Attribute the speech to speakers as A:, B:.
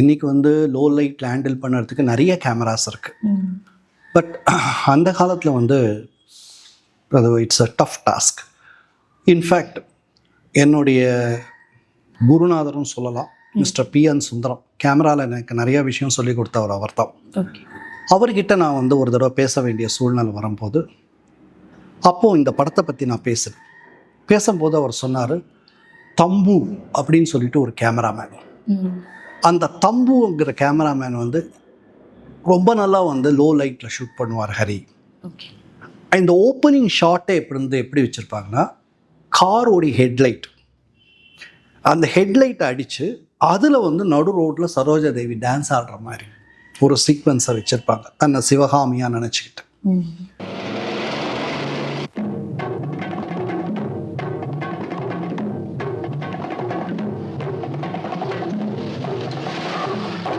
A: இன்றைக்கி வந்து லோ லைட்டில் ஹேண்டில் பண்ணுறதுக்கு நிறைய கேமராஸ் இருக்குது. பட் அந்த காலத்தில் வந்து அது it's a tough task. In fact என்னுடைய குருநாதரும் சொல்லலாம், மிஸ்டர் PN சுந்தரம். கேமராவில் எனக்கு நிறையா விஷயம் சொல்லி கொடுத்தவர் அவர் தான். அவர்கிட்ட நான் வந்து ஒரு தடவை பேச வேண்டிய சூழ்நிலை வரும்போது, அப்போது இந்த படத்தை பற்றி நான் பேசும்போது அவர் சொன்னார், தம்பு அப்படின்னு சொல்லிட்டு ஒரு கேமராமேன். அந்த தம்புங்கிற கேமராமேன் வந்து ரொம்ப நல்லா வந்து லோ லைட்டில் ஷூட் பண்ணுவார் ஹரி. இந்த ஓப்பனிங் ஷாட்டே எப்படி வச்சுருப்பாங்கன்னா, காரோடைய ஹெட்லைட், அந்த ஹெட்லைட்டை அடித்து அதில் வந்து நடு ரோட்டில் சரோஜா தேவி டான்ஸ் ஆடுற மாதிரி ஒரு சீக்வன்ஸை வச்சுருப்பாங்க, தன்னை சிவகாமியாக நினச்சிக்கிட்டு.